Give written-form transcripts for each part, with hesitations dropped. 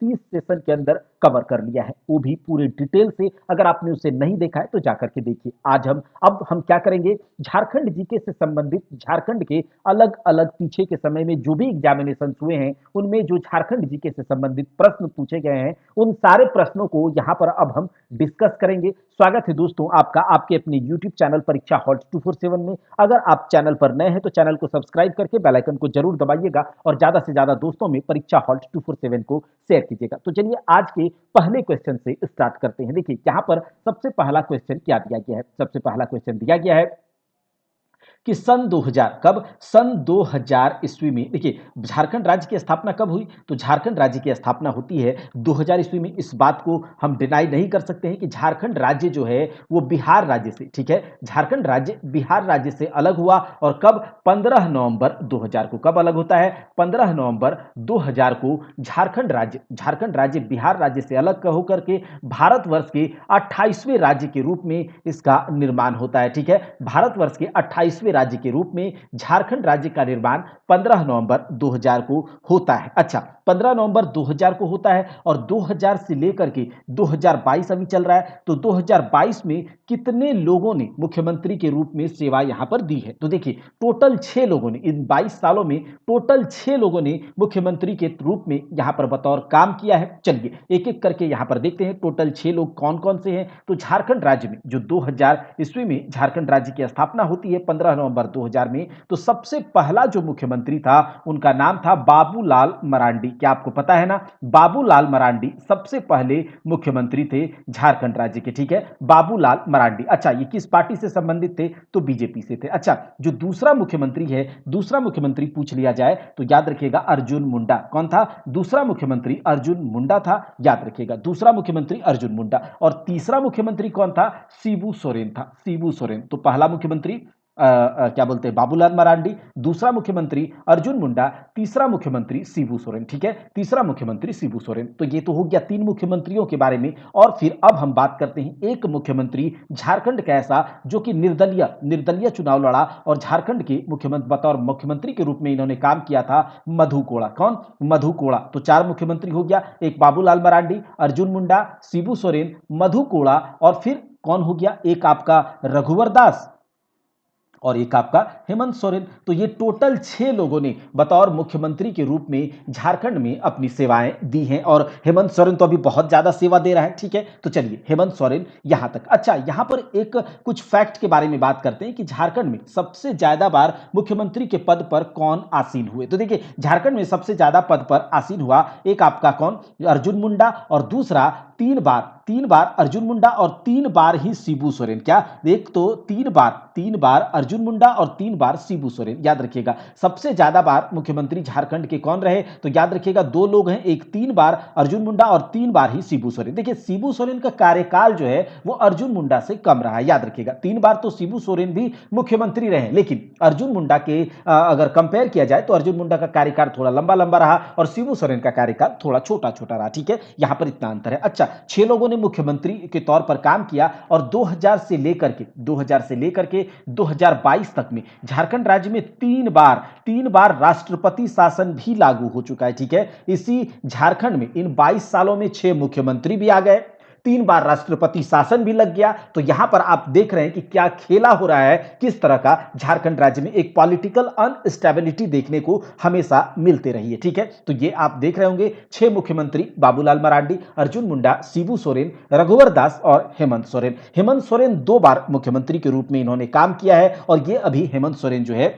30 session के अंदर cover कर लिया है, वो भी पूरे डिटेल से। अगर आपने उसे नहीं देखा है तो जाकर के देखिए। आज हम क्या करेंगे, झारखंड जीके से संबंधित झारखंड के अलग अलग पीछे के समय में जो भी एग्जामिनेशन हुए हैं उनमें जो झारखंड जीके से संबंधित प्रश्न पूछे गए हैं उन सारे प्रश्नों को यहां पर अब हम डिस्कस करेंगे। स्वागत है दोस्तों आपका आपके अपने यूट्यूब चैनल परीक्षा हॉल 247 में। अगर आप चैनल पर नए हैं तो चैनल को सब्सक्राइब करके बेल आइकन को जरूर दबाइएगा और ज्यादा से ज्यादा दोस्तों में परीक्षा हॉल 247 को शेयर कीजिएगा। तो चलिए आज के पहले क्वेश्चन से स्टार्ट करते हैं। देखिए यहां पर सबसे पहला क्वेश्चन क्या दिया गया है, सबसे पहला क्वेश्चन दिया गया है कि सन 2000 कब, सन 2000 ईस्वी में। देखिए झारखंड राज्य की स्थापना कब हुई, तो झारखंड राज्य की स्थापना होती है 2000 ईस्वी में। इस बात को हम डिनाई नहीं कर सकते हैं कि झारखंड राज्य जो है वो बिहार राज्य से, ठीक है, झारखंड राज्य बिहार राज्य से अलग हुआ। और कब, 15 नवंबर 2000 को। कब अलग होता है, 15 नवंबर 2000 को झारखंड राज्य बिहार राज्य से अलग होकर के भारतवर्ष के 28वें राज्य के रूप में इसका निर्माण होता है, ठीक है। भारतवर्ष के 28वें राज्य के रूप में झारखंड राज्य का निर्माण 15 नवंबर 2000 को होता है। अच्छा, 15 नवंबर 2000 को होता है और 2000 से लेकर के 2022 अभी चल रहा है। तो 2022 में कितने लोगों ने मुख्यमंत्री के रूप में सेवा यहां पर दी है, तो देखिए टोटल 6 लोगों ने, इन 22 सालों में टोटल 6 लोगों ने मुख्यमंत्री के रूप में यहां पर बतौर काम किया है। चलिए एक एक करके यहां पर देखते हैं टोटल 6 लोग कौन कौन से हैं। तो झारखंड राज्य में जो 2000 ईस्वी में झारखंड राज्य की स्थापना होती है 15 नवंबर 2000 में, तो सबसे पहला जो मुख्यमंत्री था उनका नाम था बाबूलाल मरांडी। क्या आपको पता है ना, बाबूलाल मरांडी सबसे पहले मुख्यमंत्री थे झारखंड राज्य के, ठीक है, बाबूलाल मरांडी। अच्छा, ये किस पार्टी से संबंधित थे, तो बीजेपी से थे। अच्छा, जो दूसरा मुख्यमंत्री है, दूसरा मुख्यमंत्री पूछ लिया जाए तो याद रखिएगा अर्जुन मुंडा। कौन था, दूसरा मुख्यमंत्री अर्जुन मुंडा था, याद रखिएगा दूसरा मुख्यमंत्री अर्जुन मुंडा। और तीसरा मुख्यमंत्री कौन था, शिबू सोरेन था, शिबू सोरेन। तो पहला मुख्यमंत्री क्या बोलते हैं बाबूलाल मरांडी, दूसरा मुख्यमंत्री अर्जुन मुंडा, तीसरा मुख्यमंत्री शिबू सोरेन, ठीक है, तीसरा मुख्यमंत्री शिबू सोरेन। तो ये तो हो गया 3 मुख्यमंत्रियों के बारे में। और फिर अब हम बात करते हैं एक मुख्यमंत्री झारखंड का ऐसा जो कि निर्दलीय चुनाव लड़ा और झारखंड के मुख्यमंत्री बतौर मुख्यमंत्री के रूप में इन्होंने काम किया था, मधु कोड़ा। कौन, मधु कोड़ा। तो 4 मुख्यमंत्री हो गया, एक बाबूलाल मरांडी, अर्जुन मुंडा, शिबू सोरेन, मधु कोड़ा और फिर कौन हो गया, एक आपका रघुवर दास और एक आपका हेमंत सोरेन। तो ये टोटल 6 लोगों ने बतौर मुख्यमंत्री के रूप में झारखंड में अपनी सेवाएं दी हैं। और हेमंत सोरेन तो अभी बहुत ज्यादा सेवा दे रहा है, ठीक है। तो चलिए हेमंत सोरेन यहां तक। अच्छा, यहां पर एक कुछ फैक्ट के बारे में बात करते हैं कि झारखंड में सबसे ज्यादा बार मुख्यमंत्री के पद पर कौन आसीन हुए। तो देखिए झारखंड में सबसे ज्यादा पद पर आसीन हुआ एक आपका कौन, अर्जुन मुंडा, और दूसरा 3 बार अर्जुन मुंडा और 3 बार ही शिबू सोरेन। क्या, एक तो 3 बार अर्जुन मुंडा और 3 बार शिबू सोरेन, याद रखिएगा। सबसे ज्यादा बार मुख्यमंत्री झारखंड के कौन रहे, तो याद रखिएगा 2 लोग हैं, एक 3 बार अर्जुन मुंडा और 3 बार ही शिबू सोरेन। देखिए शिबू सोरेन का कार्यकाल जो है वो अर्जुन मुंडा से कम रहा है, याद रखिएगा। 3 बार तो शिबू सोरेन भी मुख्यमंत्री रहे, लेकिन अर्जुन मुंडा के अगर कंपेयर किया जाए तो अर्जुन मुंडा का कार्यकाल थोड़ा लंबा लंबा रहा और शिबू सोरेन का कार्यकाल थोड़ा छोटा छोटा रहा, ठीक है, यहां पर इतना अंतर है। अच्छा, 6 लोगों ने मुख्यमंत्री के तौर पर काम किया और 2000 से लेकर के 2022 तक में झारखंड राज्य में 3 बार राष्ट्रपति शासन भी लागू हो चुका है, ठीक है। इसी झारखंड में इन 22 सालों में 6 मुख्यमंत्री भी आ गए, 3 बार राष्ट्रपति शासन भी लग गया। तो यहां पर आप देख रहे हैं कि क्या खेला हो रहा है, किस तरह का झारखंड राज्य में एक पॉलिटिकल अनस्टेबिलिटी देखने को हमेशा मिलते रही है, ठीक है। तो ये आप देख रहे होंगे 6 मुख्यमंत्री, बाबूलाल मरांडी, अर्जुन मुंडा, शिबू सोरेन, रघुवर दास और हेमंत सोरेन। हेमंत सोरेन 2 बार मुख्यमंत्री के रूप में इन्होंने काम किया है और ये अभी हेमंत सोरेन जो है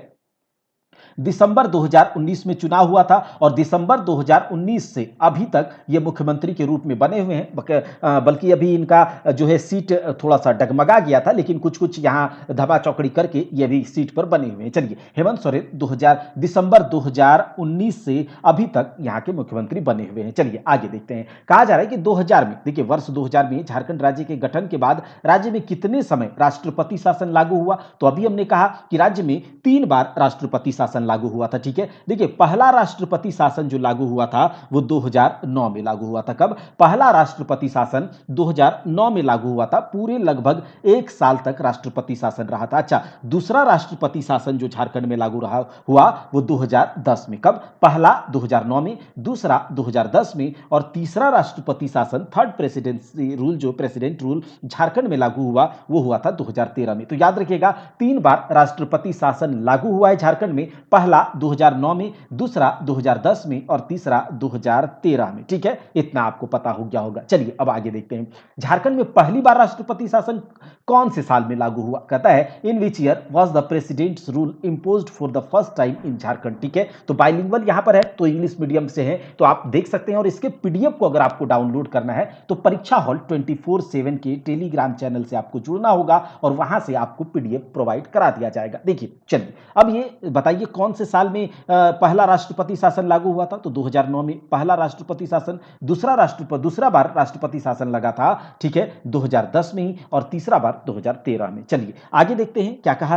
दिसंबर 2019 में चुनाव हुआ था और दिसंबर 2019 से अभी तक ये मुख्यमंत्री के रूप में बने हुए हैं। बल्कि अभी इनका जो है सीट थोड़ा सा डगमगा गया था, लेकिन कुछ कुछ यहाँ धमा चौकड़ी करके ये भी सीट पर बने हुए हैं। चलिए हेमंत सोरेन दिसंबर 2019 से अभी तक यहाँ के मुख्यमंत्री बने हुए हैं। चलिए आगे देखते हैं। कहा जा रहा है कि 2000 में, देखिए वर्ष 2000 में झारखंड राज्य के गठन के बाद राज्य में कितने समय राष्ट्रपति शासन लागू हुआ, तो अभी हमने कहा कि राज्य में 3 बार राष्ट्रपति शासन लागू हुआ था, ठीक है। देखिए पहला राष्ट्रपति शासन जो लागू हुआ था वो 2009 में लागू हुआ था। कब? पहला राष्ट्रपति शासन 2009 में लागू हुआ था। पूरे लगभग 1 साल तक राष्ट्रपति शासन रहा था। अच्छा, दूसरा राष्ट्रपति शासन जो झारखंड में लागू रहा हुआ वो 2010 में। कब? पहला 2009 में, दूसरा 2010 में, और तीसरा राष्ट्रपति शासन थर्ड प्रेसिडेंसी रूल जो प्रेसिडेंट रूल झारखंड में लागू हुआ वो हुआ था 2013 में। तो याद रखिएगा 3 बार राष्ट्रपति शासन लागू हुआ है झारखंड में, पहला 2009 में, दूसरा 2010 में और तीसरा 2013 में, ठीक है। इतना आपको पता हो गया होगा। चलिए अब आगे देखते हैं, झारखंड में पहली बार राष्ट्रपति शासन कौन से साल में लागू हुआ? कहता है in which year was the president's rule imposed for the first time in Jharkhand, ठीक है। तो बाइलिंगुअल यहां पर है, तो इंग्लिश मीडियम से है, तो आप देख सकते हैं। और इसके पीडीएफ को अगर आपको डाउनलोड करना है तो परीक्षा हॉल 24/7 के टेलीग्राम चैनल से आपको जुड़ना होगा और वहां से आपको पीडीएफ प्रोवाइड करा दिया जाएगा। देखिए चलिए अब ये बताइए कौन से साल में पहला राष्ट्रपति शासन लागू हुआ था? तो 2009 में पहला राष्ट्रपति शासन, दूसरा बार राष्ट्रपति शासन लगा था, ठीक है, 2010 में ही, और तीसरा बार 2013 में। चलिए आगे देखते हैं क्या कह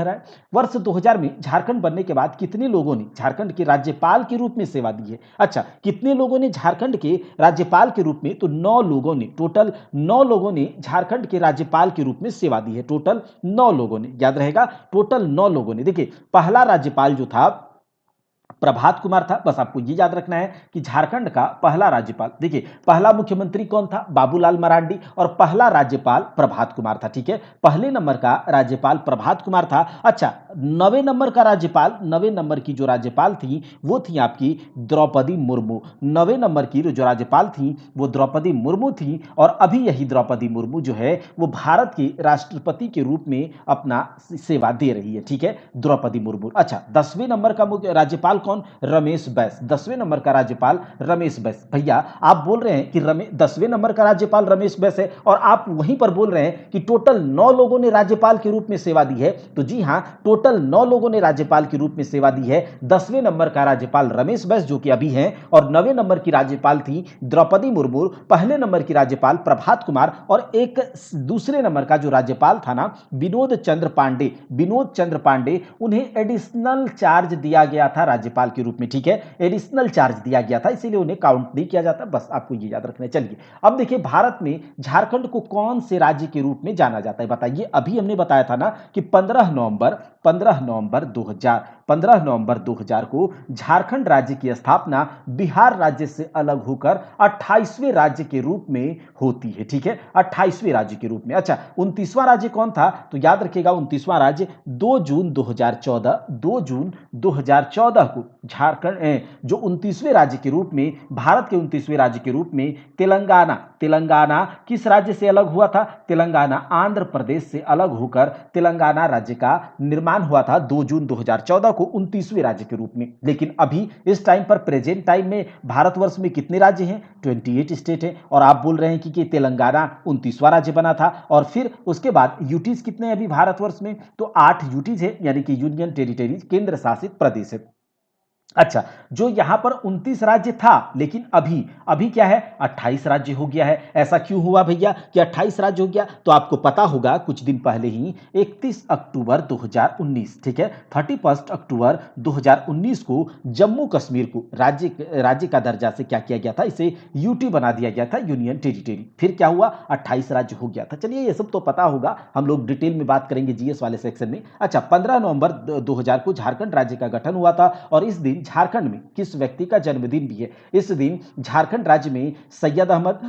रहा है। वर्ष 2000 में झारखंड बनने के बाद कितने लोगों ने झारखंड के राज्यपाल के रूप में सेवा दी है? अच्छा, कितने लोगों ने झारखंड के राज्यपाल के रूप में? तो 9 लोगों ने, टोटल 9 लोगों ने झारखंड के राज्यपाल के रूप में सेवा दी है। टोटल 9 लोगों ने, याद रहेगा, टोटल 9 लोगों ने। देखिए पहला राज्यपाल जो था प्रभात कुमार था। बस आपको ये याद रखना है कि झारखंड का पहला राज्यपाल, देखिए पहला मुख्यमंत्री कौन था? बाबूलाल मरांडी, और पहला राज्यपाल प्रभात कुमार था, ठीक है। पहले नंबर का राज्यपाल प्रभात कुमार था। अच्छा, 9वें नंबर का राज्यपाल, 9वें नंबर की जो राज्यपाल थी वो थी आपकी द्रौपदी मुर्मू। 9वें नंबर की जो राज्यपाल थी वो द्रौपदी मुर्मू थी, और अभी यही द्रौपदी मुर्मू जो है वो भारत के राष्ट्रपति के रूप में अपना सेवा दे रही है, ठीक है, द्रौपदी मुर्मू। अच्छा, 10वें नंबर का राज्यपाल कौन? रमेश बैस। 10वें नंबर का राज्यपाल रमेश बैस। भैया आप बोल रहे हैं कि 10वें नंबर का राज्यपाल रमेश बैस है, और आप वहीं पर बोल रहे हैं कि टोटल 9 लोगों ने राज्यपाल के रूप में सेवा दी है। तो जी हां, टोटल 9 लोगों ने राज्यपाल के रूप में सेवा दी है। 10वें नंबर का राज्यपाल रमेश बैस जो कि अभी हैं, और 9वें नंबर की राज्यपाल थी द्रौपदी मुर्मू, पहले नंबर की राज्यपाल प्रभात कुमार, और एक दूसरे नंबर का जो राज्यपाल था ना विनोद चंद्र पांडे, उन्हें एडिशनल चार्ज दिया गया था राज्यपाल के रूप में, ठीक है, एडिशनल चार्ज दिया गया था, इसीलिए उन्हें काउंट नहीं किया जाता। बस आपको ये याद रखना है। चलिए अब देखिए भारत में झारखंड को कौन से राज्य के रूप में जाना जाता है? बताइए, अभी हमने बताया था ना कि 15 नवंबर 2000 को झारखंड राज्य की स्थापना बिहार राज्य से अलग होकर 28वें राज्य के रूप में होती है, ठीक है, 28वें राज्य के रूप में। अच्छा, 29वां राज्य कौन था? तो याद रखिएगा 29वां राज्य 2 जून 2014 को झारखंड जो 29वें राज्य के रूप में, भारत के 29वें राज्य के रूप में तेलंगाना किस राज्य से अलग हुआ था? तेलंगाना आंध्र प्रदेश से अलग होकर तेलंगाना राज्य का निर्माण हुआ था 2 जून 2014 को 29वें राज्य के रूप में। लेकिन अभी इस टाइम पर प्रेजेंट टाइम में भारतवर्ष में कितने राज्य हैं? 28 स्टेट हैं, और आप बोल रहे हैं कि तेलंगाना 29वां राज्य बना था। और फिर उसके बाद यूटीज कितने हैं अभी भारतवर्ष में? तो 8 यूटीज है, यानी कि यूनियन टेरिटरीज, केंद्र शासित प्रदेश है। अच्छा, जो यहां पर 29 राज्य था, लेकिन अभी क्या है? 28 राज्य हो गया है। ऐसा क्यों हुआ भैया कि 28 राज्य हो गया? तो आपको पता होगा कुछ दिन पहले ही 31 अक्टूबर 2019, ठीक है, 31 अक्टूबर 2019 को जम्मू कश्मीर को राज्य का दर्जा से क्या किया गया था? इसे यूटी बना दिया गया था, यूनियन टेरिटरी। फिर क्या हुआ? 28 राज्य हो गया था। चलिए ये सब तो पता होगा, हम लोग डिटेल में बात करेंगे जीएस वाले सेक्शन में। अच्छा, 15 नवंबर 2000 को झारखंड राज्य का गठन हुआ था, और इस दिन झारखंड में किस व्यक्ति का जन्मदिन भी है? इस दिन झारखंड राज्य में सैयद अहमद,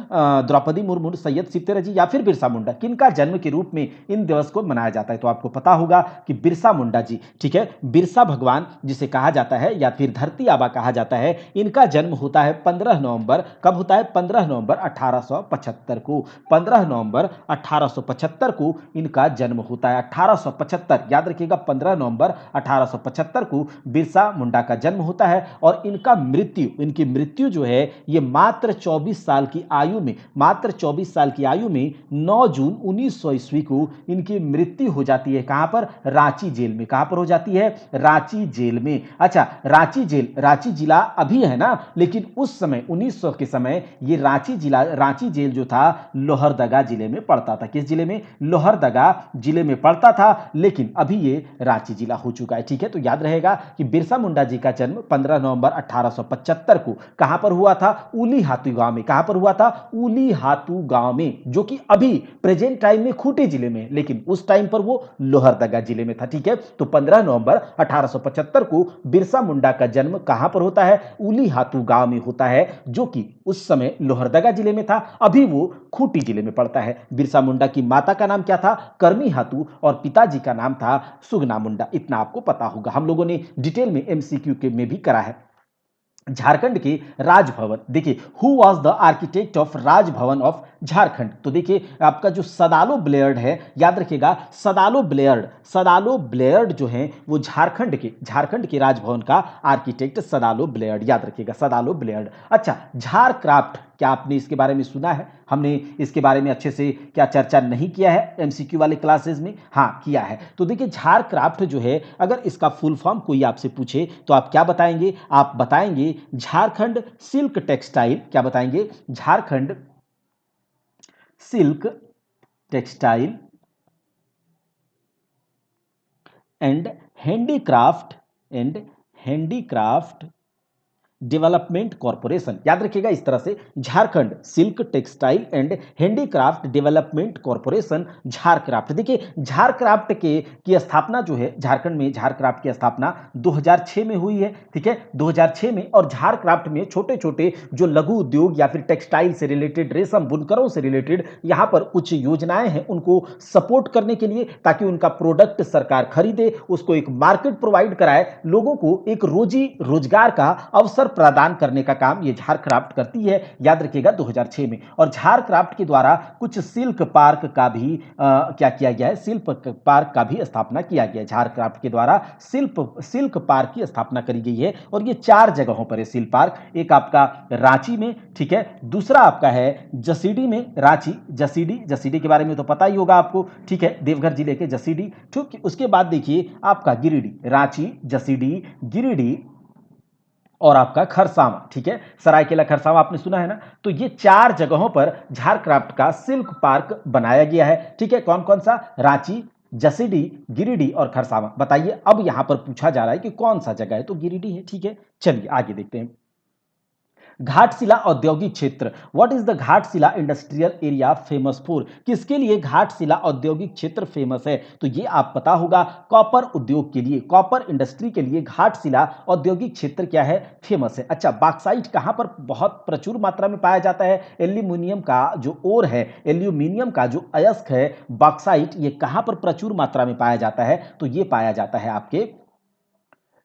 द्रौपदी मुर्मू, सैयद सिप्तेरजी या फिर बिरसा मुंडा, किनका जन्म के रूप में इन दिवस को मनाया जाता है? तो आपको पता होगा कि बिरसा मुंडा जी, ठीक है, बिरसा भगवान जिसे कहा जाता है या फिर धरती आबा कहा जाता है, इनका जन्म होता है 15 नवंबर। कब होता है? 15 नवंबर 1875 को। 15 नवंबर 1875 को इनका जन्म होता है। 1875, याद रखिएगा, 15 नवंबर 1875 को बिरसा मुंडा का जन्म जन्म होता है और इनकी मृत्यु जो है ये मात्र 24 साल की आयु में, मात्र 24 साल की आयु में 9 जून 1900 ईस्वी को इनकी मृत्यु हो जाती है। कहां पर? रांची जेल में। कहां पर हो जाती है? रांची जेल में। अच्छा, रांची जेल, रांची जिला अभी है ना, लेकिन उस समय 1900 के समय ये रांची जेल जो था लोहरदगा जिले में पड़ता था। किस जिले में? लोहरदगा जिले में पड़ता था, लेकिन अभी ये रांची जिला हो चुका है। ठीक है, तो याद रहेगा कि बिरसा मुंडा जी का जन्म 15 नवंबर 1875 को कहां पर हुआ था? उली हातू गांव में। कहां पर हुआ था? उली हातू गांव में, जो कि अभी प्रेजेंट टाइम में खूंटी जिले में, लेकिन उस टाइम पर वो लोहरदगा जिले में था। ठीक है, तो 15 नवंबर 1875 को बिरसा मुंडा का जन्म कहां पर होता है? उली हातू गांव में होता है, जो कि उस समय लोहरदगा जिले में था, अभी वो खूंटी जिले में पड़ता है। बिरसा मुंडा की माता का नाम क्या था? करमी हातू, और पिताजी का नाम था सुगना मुंडा। इतना आपको पता होगा, हम लोगों ने डिटेल में एमसीक्यू के में भी करा है। झारखंड के राजभवन, देखिए who was the architect of Raj Bhavan of Jharkhand? तो देखिए आपका जो सदालो ब्लेयर्ड है, याद रखिएगा सदालो ब्लेयर्ड जो है वो झारखंड के राजभवन का आर्किटेक्ट सदालो ब्लेयर्ड, याद रखिएगा सदालो ब्लेयर्ड। अच्छा, झारक्राफ्ट, क्या आपने इसके बारे में सुना है? हमने इसके बारे में अच्छे से क्या चर्चा नहीं किया है एमसीक्यू वाले क्लासेस में? हाँ किया है। तो देखिए झारक्राफ्ट जो है, अगर इसका फुल फॉर्म कोई आपसे पूछे तो आप क्या बताएंगे? आप बताएंगे झारखंड सिल्क टेक्सटाइल। क्या बताएंगे? Jharkhand silk textile and handicraft development corporation. याद रखिएगा इस तरह से, Jharkhand silk textile and handicraft development corporation, Jharcraft. देखिए झारक्राफ्ट की स्थापना जो है, झारखंड में झारक्राफ्ट की स्थापना 2006 में हुई है। ठीक है, 2006 में। और झारक्राफ्ट में छोटे छोटे जो लघु उद्योग या फिर टेक्सटाइल से रिलेटेड, रेशम बुनकरों से रिलेटेड यहाँ पर कुछ योजनाएं हैं, उनको सपोर्ट करने के लिए, ताकि उनका प्रोडक्ट सरकार खरीदे, उसको एक मार्केट प्रोवाइड कराए, लोगों को एक रोजी रोजगार का अवसर प्रदान करने का काम ये झारक्राफ्ट करती है। याद रखिएगा 2006 में। और झारक्राफ्ट के द्वारा कुछ सिल्क पार्क का भी क्या किया गया है? सिल्क पार्क का भी स्थापना किया गया है। झारक्राफ्ट के द्वारा सिल्क पार्क की स्थापना करी गई है, और ये 4 जगहों पर है सिल्क पार्क। एक आपका रांची में, ठीक है, दूसरा आपका है जसीडी में, रांची जसीडी के बारे में तो पता ही होगा आपको। ठीक है, देवघर जिले के जसीडी। ठीक, उसके बाद देखिए आपका गिरिडीह, रांची, जसीडी, गिरिडीह और आपका खरसावां। ठीक है, सरायकेला खरसावां आपने सुना है ना। तो ये 4 जगहों पर झारक्राफ्ट का सिल्क पार्क बनाया गया है। ठीक है, कौन कौन सा? रांची, जसीडीह, गिरिडीह और खरसावां। बताइए, अब यहां पर पूछा जा रहा है कि कौन सा जगह है, तो गिरिडीह है। ठीक है, चलिए आगे देखते हैं। घाटशिला औद्योगिक क्षेत्र, what is the Ghatshila industrial area famous for? किसके लिए घाटशिला औद्योगिक क्षेत्र फेमस है? तो ये आप पता होगा, कॉपर उद्योग के लिए, कॉपर इंडस्ट्री के लिए घाटशिला औद्योगिक क्षेत्र क्या है? फेमस है। अच्छा, बॉक्साइट कहां पर बहुत प्रचुर मात्रा में पाया जाता है? एल्यूमिनियम का जो ओर है, एल्यूमिनियम का जो अयस्क है बॉक्साइट, ये कहां पर प्रचुर मात्रा में पाया जाता है? तो ये पाया जाता है आपके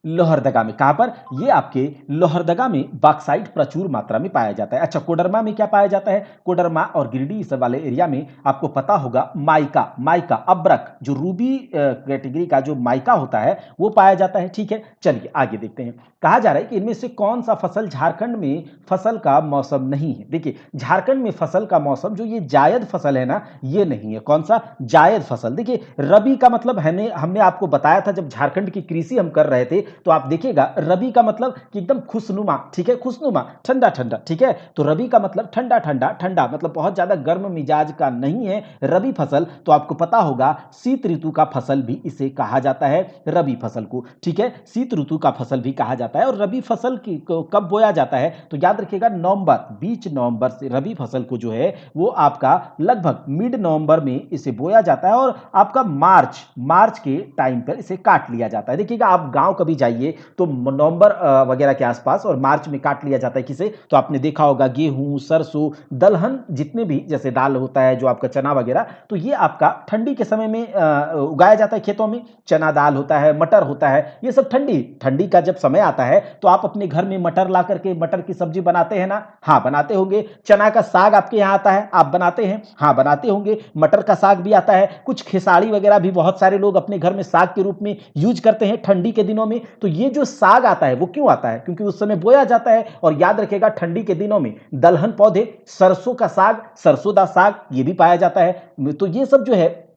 लोहरदगा में। कहां पर? ये आपके लोहरदगा में बॉक्साइट प्रचुर मात्रा में पाया जाता है। अच्छा, कोडरमा में क्या पाया जाता है? कोडरमा और गिरिडीह इस वाले एरिया में आपको पता होगा माइका अब्रक, जो रूबी कैटेगरी का जो माइका होता है वो पाया जाता है। ठीक है, चलिए आगे देखते हैं। कहा जा रहा है कि इनमें से कौन सा फसल झारखंड में फसल का मौसम नहीं है? देखिए झारखंड में फसल का मौसम जो ये जायद फसल है ना, ये नहीं है। कौन सा? जायद फसल। देखिए रबी का मतलब हमने आपको बताया था जब झारखंड की कृषि हम कर रहे थे, तो आप देखिएगा रबी का मतलब कि एकदम खुशनुमा। ठीक है, खुशनुमा, ठंडा ठंडा। ठीक है, तो रबी का मतलब ठंडा ठंडा, ठंडा मतलब बहुत ज्यादा गर्म मिजाज का नहीं है रबी फसल। तो आपको पता होगा शीत ऋतु का फसल भी इसे कहा जाता है, रबी फसल को। ठीक है, शीत ऋतु का फसल भी कहा जाता है। और रबी फसल को कब बोया जाता है? तो याद रखिएगा नवंबर, बीच नवंबर से रबी फसल को जो है वो आपका लगभग मिड नवंबर में इसे बोया जाता है, और आपका मार्च के टाइम पर इसे काट लिया जाता है। देखिएगा आप गांव कभी जाइए तो नवंबर वगैरह के आसपास और मार्च में काट लिया जाता है। किसे? तो आपने देखा होगा गेहूं, सरसों, दलहन, जितने भी जैसे दाल होता है जो आपका चना वगैरह, तो ये आपका ठंडी के समय में उगाया जाता है खेतों में। चना दाल होता है, मटर होता है, ये सब ठंडी का जब समय आता है तो आप अपने घर में मटर ला करके मटर की सब्जी बनाते हैं ना? हाँ बनाते होंगे। चना का साग आपके यहाँ आता है, आप बनाते हैं? हाँ बनाते होंगे। मटर का साग भी आता है, कुछ खेसारी वगैरह भी बहुत सारे लोग अपने घर में साग के रूप में यूज करते हैं ठंडी के दिनों में। तो ये जो साग आता है वो क्यों आता है? क्योंकि उस समय बोया जाता है। और याद रखिएगा ठंडी के दिनों में दलहन पौधे, सरसों का साग, सरसों दा साग ये भी पाया जाता है। तो ये सब जो है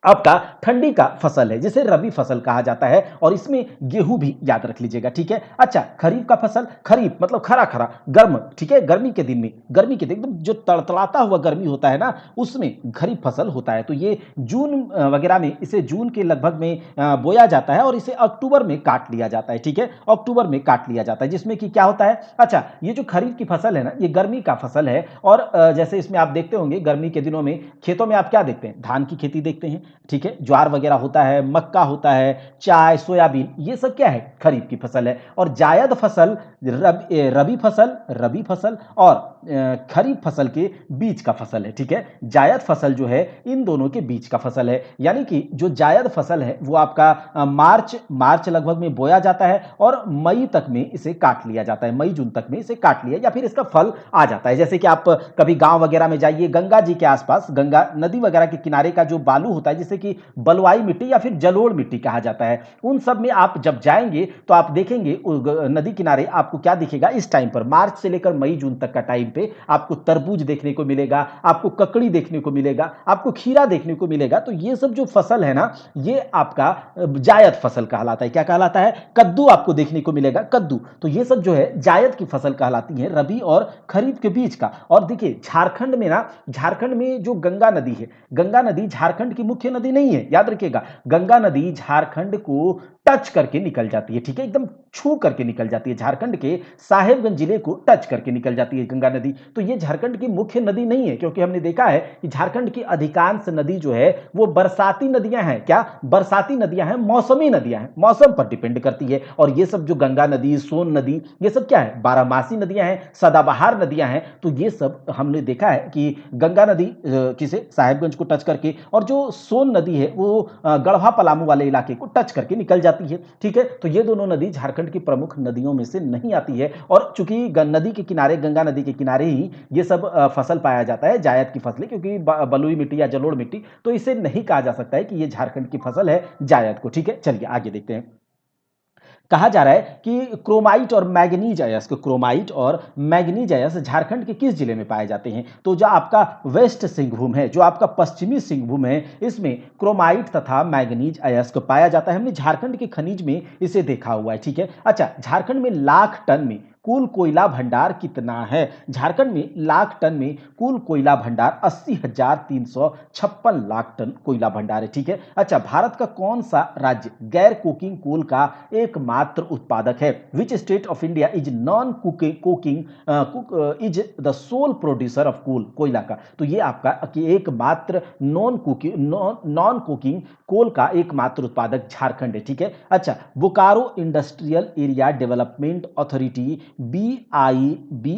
आपका ठंडी का फसल है जिसे रबी फसल कहा जाता है। और इसमें गेहूं भी याद रख लीजिएगा, ठीक है। अच्छा, खरीफ का फसल, खरीफ मतलब खरा खरा गर्म, ठीक है, गर्मी के दिन में, गर्मी के दिन एकदम जो तड़तड़ाता हुआ गर्मी होता है ना, उसमें खरीफ फसल होता है। तो ये जून वगैरह में, इसे जून के लगभग में बोया जाता है और इसे अक्टूबर में काट लिया जाता है, ठीक है, अक्टूबर में काट लिया जाता है, जिसमें कि क्या होता है। अच्छा, ये जो खरीफ की फसल है ना, ये गर्मी का फसल है। और जैसे इसमें आप देखते होंगे गर्मी के दिनों में खेतों में आप क्या देखते हैं, धान की खेती देखते हैं, ठीक है, ज्वार वगैरह होता है, मक्का होता है, चाय, सोयाबीन, ये सब क्या है, खरीफ की फसल है। और जायद फसल रबी फसल और खरीफ फसल के बीच का फसल है, ठीक है। जायद फसल जो है इन दोनों के बीच का फसल है। यानी कि जो जायद फसल है वो आपका मार्च लगभग में बोया जाता है और मई तक में इसे काट लिया जाता है, मई जून तक में इसे काट लिया या फिर इसका फल आ जाता है। जैसे कि आप कभी गांव वगैरह में जाइए, गंगा जी के आसपास, गंगा नदी वगैरह के किनारे का जो बालू होता है जिसे कि बलुआई मिट्टी या फिर जलोढ़ मिट्टी कहा जाता है, उन सब में आप जब जाएंगे तो आप देखेंगे नदी किनारे आपको क्या दिखेगा, इस टाइम पर मार्च से लेकर मई जून तक का टाइम पे आपको तरबूज देखने को मिलेगा, आपको ककड़ी देखने को मिलेगा, आपको खीरा देखने को मिलेगा। तो ये सब जो फसल है ना, ये आपका जायद फसल कहलाता है। क्या कहलाता है, कद्दू आपको देखने को मिलेगा, कद्दू। तो ये सब जो है जायद की फसल कहलाती है, रबी और खरीफ के बीच का। और देखिए झारखंड में ना, झारखंड में जो गंगा नदी है, गंगा नदी झारखंड की मुख्य नदी नहीं है, याद रखिएगा। गंगा नदी झारखंड को टच करके निकल जाती है, ठीक है, एकदम छू करके निकल जाती है, झारखंड के साहेबगंज जिले को टच करके निकल जाती है गंगा नदी। तो ये झारखंड की मुख्य नदी नहीं है, क्योंकि हमने देखा है कि झारखंड की अधिकांश नदी जो है वो बरसाती नदियां हैं। क्या, बरसाती नदियां हैं, मौसमी नदियां हैं, मौसम पर डिपेंड करती है। और ये सब जो गंगा नदी, सोन नदी, ये सब क्या है, बारहमासी नदियां हैं, सदाबहार नदियां हैं। तो ये सब हमने देखा है कि गंगा नदी किसे, साहेबगंज को टच करके, और जो सोन नदी है वो गढ़वा पलामू वाले इलाके को टच करके निकल जाती है, ठीक है। तो ये दोनों नदी झारखंड की प्रमुख नदियों में से नहीं आती है। और चूंकि नदी के किनारे, गंगा नदी के किनारे ही ये सब फसल पाया जाता है, जायद की फसलें, क्योंकि बलुई मिट्टी या जलोढ़ मिट्टी, तो इसे नहीं कहा जा सकता है कि ये झारखंड की फसल है जायद को, ठीक है। चलिए आगे देखते हैं। कहा जा रहा है कि क्रोमाइट और मैग्नीज अयस्क, क्रोमाइट और मैग्नीज अयस्क झारखंड के किस जिले में पाए जाते हैं। तो जो आपका वेस्ट सिंहभूम है, जो आपका पश्चिमी सिंहभूम है, इसमें क्रोमाइट तथा मैग्नीज अयस्क पाया जाता है। हमने झारखंड के खनिज में इसे देखा हुआ है, ठीक है। अच्छा, झारखंड में लाख टन में कुल कोयला भंडार कितना है। झारखंड में लाख टन में कुल कोयला भंडार 80,356 लाख टन कोयला भंडार है, ठीक है। अच्छा, भारत का कौन सा राज्य गैर कोकिंग कोल का एकमात्र उत्पादक है। Which state of India is non cooking is the sole producer of coal, कोयला का। तो ये आपका एकमात्र नॉन कुकिंग कोल का एकमात्र उत्पादक झारखंड है, ठीक है। अच्छा, Bokaro industrial area development authority, BIADA,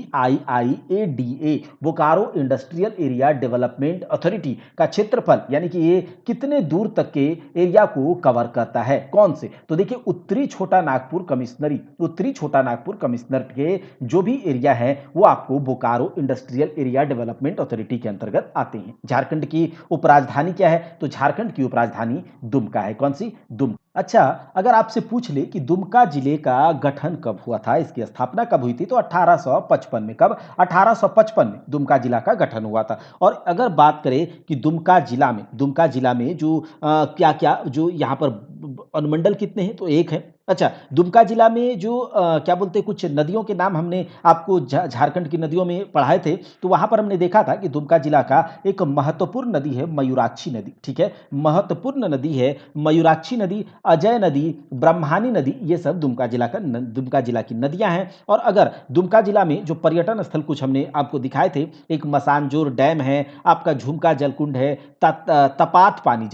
Bokaro industrial area development authority का क्षेत्रफल, यानी कि ये कितने दूर तक के एरिया को कवर करता है, कौन से। तो देखिए उत्तरी छोटा नागपुर कमिश्नरी, उत्तरी छोटा नागपुर कमिश्नरेट के जो भी एरिया है वो आपको Bokaro industrial area development authority के अंतर्गत आते हैं। झारखंड की उपराजधानी क्या है, तो झारखंड की उपराजधानी दुमका है। कौन सी, दुमका। अच्छा, अगर आपसे पूछ ले कि दुमका जिले का गठन कब हुआ था, इसकी स्थापना कब हुई थी, तो 1855 में। कब, 1855 में दुमका जिला का गठन हुआ था। और अगर बात करें कि दुमका जिला में जो क्या क्या जो यहाँ पर अनुमंडल कितने हैं, तो एक है। अच्छा, दुमका जिला में जो क्या बोलते हैं, कुछ नदियों के नाम हमने आपको झारखंड की नदियों में पढ़ाए थे, तो वहां पर हमने देखा था कि दुमका जिला का एक महत्वपूर्ण नदी है मयूराक्षी नदी, ठीक है, महत्वपूर्ण नदी है मयूराक्षी नदी, अजय नदी, ब्रह्मानी नदी, ये सब दुमका जिला की नदियां हैं। और अगर दुमका जिला में जो पर्यटन स्थल कुछ हमने आपको दिखाए थे, एक मसानजोर डैम है, आपका झुमका जलकुंड है, तपात पानी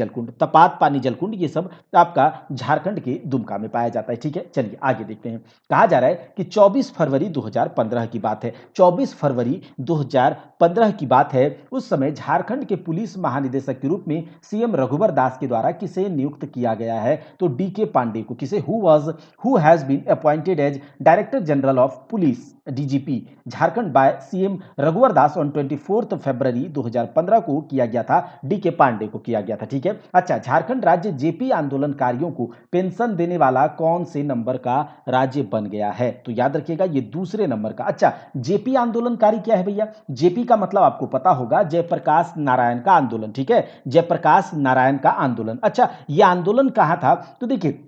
जलकुंड, ये सब आपका झारखंड के दुमका में पाया जाता है, ठीक है। चलिए आगे देखते हैं। कहा जा रहा है कि 24 फरवरी 2015 की बात है, 24 फरवरी 2015 की बात है। उस समय झारखंड के पुलिस महानिदेशक के रूप में सीएम रघुवर दास के द्वारा किसे नियुक्त किया गया है, तो डीके पांडे को। किसे, who has been appointed as director general of police, DGP Jharkhand by CM Raghubar Das on 24 February 2015 को किया गया था, डीके पांडे को किया गया था, ठीक है। अच्छा, झारखंड राज्य जेपी आंदोलनकारियों को पेंशन देने वाला कौन से नंबर का राज्य बन गया है? तो याद रखिएगा ये दूसरे नंबर का। अच्छा, जेपी आंदोलनकारी क्या है भैया? जेपी का मतलब आपको पता होगा, जयप्रकाश नारायण का आंदोलन, ठीक है, जयप्रकाश नारायण का आंदोलन। अच्छा, ये आंदोलन कहां था? तो देखिए,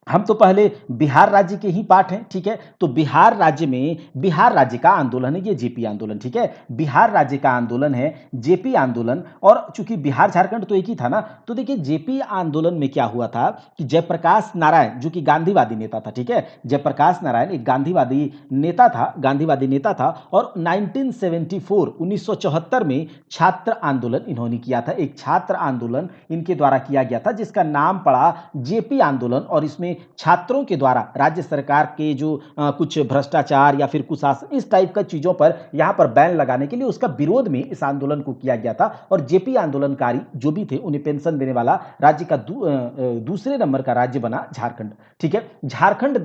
हम तो पहले बिहार राज्य के ही पार्ट हैं, ठीक है, तो बिहार राज्य में बिहार राज्य का आंदोलन है ये जेपी आंदोलन, ठीक है, बिहार राज्य का आंदोलन है जेपी आंदोलन। और चूंकि बिहार झारखंड तो एक ही था ना, तो देखिए जेपी आंदोलन में क्या हुआ था कि जयप्रकाश नारायण जो कि गांधीवादी नेता था, ठीक है, जयप्रकाश नारायण एक गांधीवादी नेता था, गांधीवादी नेता था, और 1974 में छात्र आंदोलन इन्होंने किया था, एक छात्र आंदोलन इनके द्वारा किया गया था जिसका नाम पड़ा जेपी आंदोलन। और इसमें छात्रों के द्वारा राज्य सरकार के जो कुछ भ्रष्टाचार या फिर कुशासन इस टाइप का चीजों पर यहां पर बैन लगाने के लिए उसका विरोध में इस आंदोलन को किया गया था। और जेपी आंदोलनकारी जो भी थे उन्हें पेंशन देने वाला राज्य का दूसरे नंबर का राज्य बना झारखंड, ठीक है। झारखंड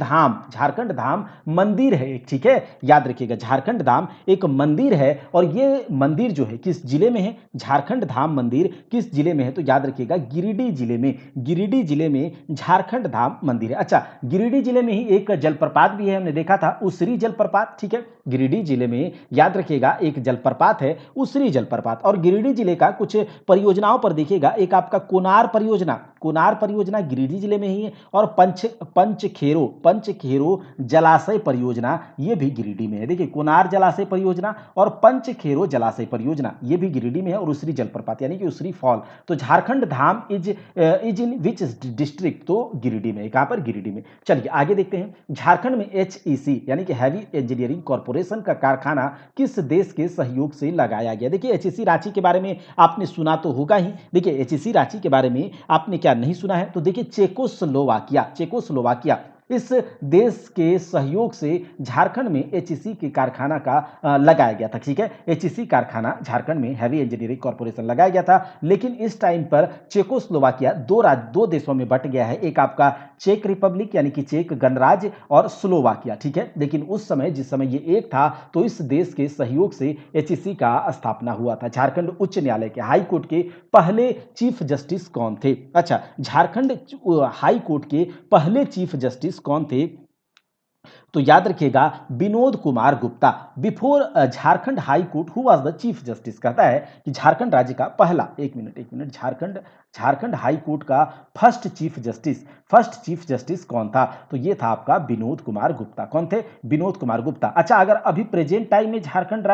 धाम मंदिर है एक, ठीक है, याद रखिएगा, झारखंड धाम एक मंदिर है। और ये मंदिर जो है किस जिले में है? झारखंड धाम मंदिर किस जिले में है? तो याद रखिएगा गिरिडीह जिले में, गिरिडीह जिले में झारखंड धाम मंदिर है। अच्छा, गिरिडीह जिले में ही एक जलप्रपात भी है, हमने देखा था उसरी जलप्रपात, ठीक है, गिरिडीह जिले में याद रखिएगा एक जलप्रपात है उसरी जलप्रपात। और गिरिडीह जिले का कुछ परियोजनाओं पर देखिएगा, एक आपका कोनार परियोजना गिरिडीह जिले में ही है। और पंचखेरो जलाशय परियोजना ये भी गिरिडीह में है। देखिए, कोनार जलाशय परियोजना और पंचखेरो जलाशय परियोजना ये भी गिरिडीह में है। और उसरी जलप्रपात यानी कि उसरी फॉल। तो झारखंड धाम इज इन विच डिस्ट्रिक्ट? तो गिरिडीह में। कहां पर? गिरिडीह में। चलिए आगे देखते हैं, झारखंड में एचईसी यानी कि हैवी इंजीनियरिंग कॉर्पोरेशन का कारखाना किस देश के सहयोग से लगाया गया? देखिए, एचईसी रांची के बारे में आपने सुना तो होगा ही। देखिए, एचईसी रांची के बारे में आपने क्या नहीं सुना है? तो देखिए, चेकोस्लोवाकिया इस देश के सहयोग से झारखंड में एचईसी के कारखाना का लगाया गया था, ठीक है, एचईसी कारखाना झारखंड में हैवी इंजीनियरिंग कॉर्पोरेशन लगाया गया था। लेकिन इस टाइम पर चेकोस्लोवाकिया दो देशों में बट गया है, एक आपका चेक रिपब्लिक यानी कि चेक गणराज्य और स्लोवाकिया, ठीक है। लेकिन उस समय जिस समय ये एक था तो इस देश के सहयोग से एचईसी का स्थापना हुआ था। झारखंड उच्च न्यायालय के हाई कोर्ट के पहले चीफ जस्टिस कौन थे? अच्छा, झारखंड हाई कोर्ट के पहले चीफ जस्टिस कौन थे? तो याद रखिएगा Vinod Kumar Gupta. Before Jharkhand high court who was the chief justice? कहता है कि झारखंड राज्य का पहला, एक मिनट, झारखंड हाई कोर्ट का फर्स्ट चीफ जस्टिस कौन था? तो ये था आपका विनोद कुमार गुप्ता। कौन थे? विनोद कुमार गुप्ता। अच्छा, अगर अभी प्रेजेंट टाइम में झारखंड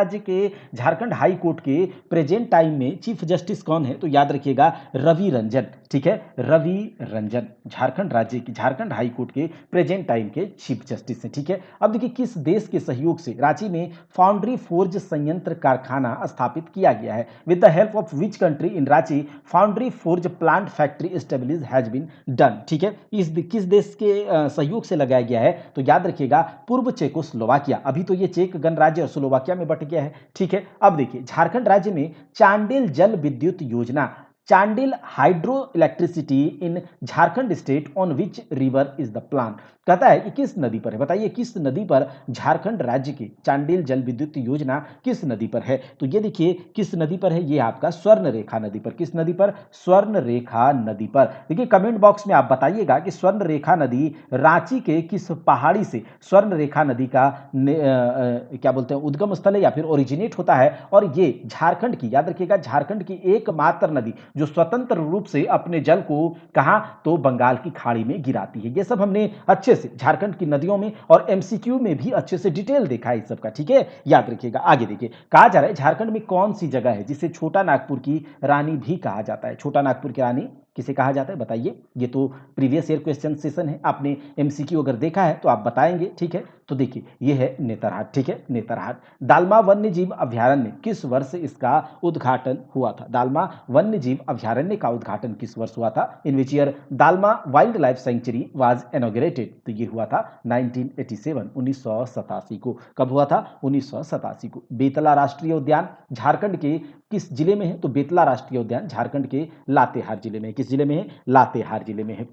हाई कोर्ट के प्रेजेंट टाइम में चीफ जस्टिस कौन है? तो याद रखिएगा रवि रंजन, ठीक है, रवि रंजन झारखंड हाई कोर्ट के प्रेजेंट टाइम के चीफ जस्टिस हैं, ठीक है। अब देखिए, किस देश के सहयोग से रांची में फाउंड्री फोर्ज संयंत्र कारखाना स्थापित किया गया है? With the help of which country in Ranchi foundry forge plant factory establish has been done? ठीक है, किस देश के सहयोग से लगाया गया है? तो याद रखिएगा पूर्व चेकोस्लोवाकिया। अभी तो ये चेक गणराज्य और स्लोवाकिया में बट गया है, ठीक है। अब देखिए, झारखंड राज्य में चांडिल जल विद्युत योजना, Chandil hydro electricity in Jharkhand state on which river is the plan? कहता है कि किस नदी पर है? बताइए, किस नदी पर झारखंड राज्य की चांडिल जल विद्युत योजना किस नदी पर है? तो ये देखिए किस नदी पर है, ये आपका स्वर्ण रेखा नदी पर। किस नदी पर? स्वर्ण रेखा नदी पर। देखिए, कमेंट बॉक्स में आप बताइएगा कि स्वर्ण रेखा नदी रांची के किस पहाड़ी से स्वर्ण रेखा नदी का क्या बोलते हैं उद्गम स्थल है या फिर ओरिजिनेट होता है। और ये झारखंड की, याद रखिएगा, झारखंड की एकमात्र नदी जो स्वतंत्र रूप से अपने जल को कहां? तो बंगाल की खाड़ी में गिराती है। ये सब हमने अच्छे से झारखंड की नदियों में और एमसीक्यू में भी अच्छे से डिटेल देखा है इस सब का, ठीक है, याद रखिएगा। आगे देखिए, कहा जा रहा है झारखंड में कौन सी जगह है जिसे छोटा नागपुर की रानी भी कहा जाता है? छोटा नागपुर की रानी किसे कहा जाता है बताइए? ये तो प्रीवियस ईयर क्वेश्चन सेशन है, आपने एमसीक्यू अगर देखा है तो आप बताएंगे, ठीक है। तो देखिए, ये है नेतरहाट, ठीक है, नेतरहाट। दालमा वन्य जीव अभ्यारण्य किस वर्ष इसका उद्घाटन हुआ था? दालमा वन्य जीव अभ्यारण्य का उद्घाटन किस वर्ष हुआ था? In which year Dalma wildlife sanctuary was inaugurated? तो ये हुआ था 1987, 1987 को। कब हुआ था? 1987 को। बेतला राष्ट्रीय उद्यान झारखंड के किस जिले में है? तो बेतला राष्ट्रीय उद्यान झारखंड के लातेहार जिले में है। किस जिले में है? लातेहार जिले में है।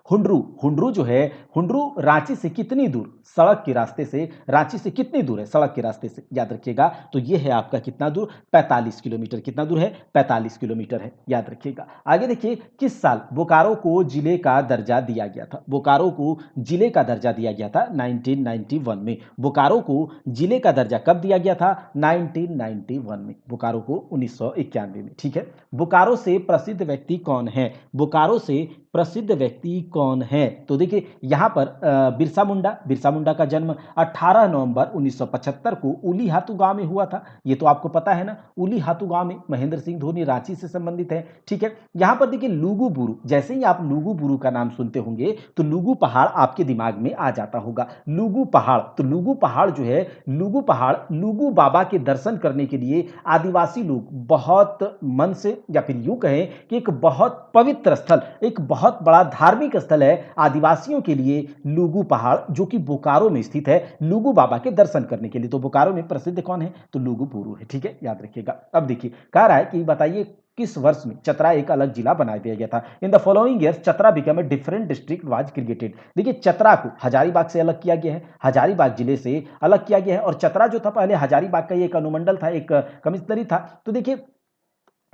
हुंडरू, हुंडरू जो है, हुंडरू रांची से कितनी दूर, सड़क के रास्ते से रांची से कितनी दूर है, सड़क के रास्ते से, याद रखिएगा। तो ये है आपका कितना दूर, 45 किलोमीटर। कितना दूर है, 45 किलोमीटर है, याद रखिएगा। आगे देखिए, किस साल बोकारो को जिले का दर्जा दिया गया था, बोकारो को जिले का दर्जा दिया गया था 1991 में। बोकारो को जिले का दर्जा कब दिया गया था, 1991 में, बोकारो को 1991 में, ठीक है। बोकारो से प्रसिद्ध व्यक्ति कौन है, बोकारो से प्रसिद्ध व्यक्ति कौन है, तो देखिए यहां पर बिरसा मुंडा, बिरसा मुंडा का जन्म 18 नवंबर 1975 को उली हातू गांव में हुआ था। ये तो आपको पता है ना, उली हातू गांव में। महेंद्र सिंह धोनी रांची से संबंधित है, ठीक है। यहां पर देखिए लुगु बुरु, जैसे ही आप लुगु बुरु का नाम सुनते होंगे तो लुगु पहाड़ आपके दिमाग में आ जाता होगा, लुगु पहाड़। तो लुगु पहाड़ जो है, लुगु पहाड़, लुगु बाबा के दर्शन करने के लिए आदिवासी लोग बहुत मन से, या फिर यूं कहें कि एक बहुत पवित्र स्थल, एक बहुत बड़ा धार्मिक स्थल है आदिवासियों के लिए लुगु पहाड़, जो कि बोकारो में स्थित है, लुगु बाबा के दर्शन करने के लिए। तो बोकारो में प्रसिद्ध कौन है, तो लुगु बुरु है, ठीक है, याद रखिएगा। अब देखिए कह रहा है कि बताइए किस वर्ष में चतरा एक अलग जिला बना दिया गया था। In the following years Chatra become a different district was created. देखिए चतरा को हजारीबाग से अलग किया गया है, हजारीबाग जिले से अलग किया गया है। और चतरा जो था पहले हजारीबाग का एक अनुमंडल था, एक कमिश्नरी था। तो देखिए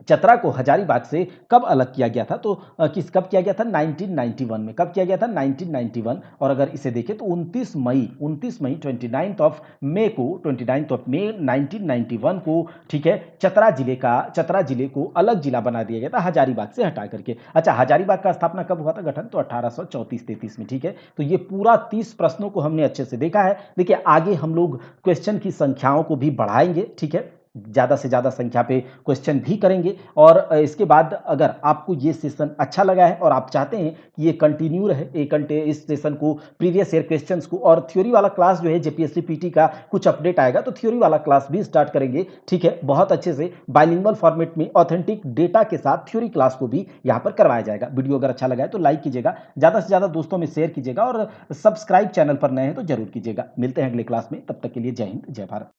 चतरा को हजारीबाग से कब अलग किया गया था, तो किस कब किया गया था, 1991 में। कब किया गया था, 1991। और अगर इसे देखें तो 29 मई 29 ऑफ मई को, 29 ऑफ मई 1991 को, ठीक है, चतरा जिले को अलग जिला बना दिया गया था हजारीबाग से हटा करके। अच्छा, हजारीबाग का स्थापना कब हुआ था, गठन, तो 1834-33 में, ठीक है। तो ये पूरा 30 प्रश्नों को हमने अच्छे से देखा है। देखिए आगे हम लोग क्वेश्चन की संख्याओं को भी बढ़ाएंगे, ठीक है, ज़्यादा से ज़्यादा संख्या पे क्वेश्चन भी करेंगे। और इसके बाद अगर आपको ये सेशन अच्छा लगा है और आप चाहते हैं कि ये कंटिन्यू रहे, इस सेशन को, प्रीवियस ईयर क्वेश्चंस को, और थ्योरी वाला क्लास जो है जेपीएससी पीटी का कुछ अपडेट आएगा तो थ्योरी वाला क्लास भी स्टार्ट करेंगे, ठीक है, बहुत अच्छे से बाइलिंगुअल फॉर्मेट में ऑथेंटिक डेटा के साथ थ्योरी क्लास को भी यहाँ पर करवाया जाएगा। वीडियो अगर अच्छा लगा है तो लाइक कीजिएगा, ज़्यादा से ज़्यादा दोस्तों में शेयर कीजिएगा, और सब्सक्राइब चैनल पर नए हैं तो जरूर कीजिएगा। मिलते हैं अगले क्लास में, तब तक के लिए जय हिंद, जय भारत।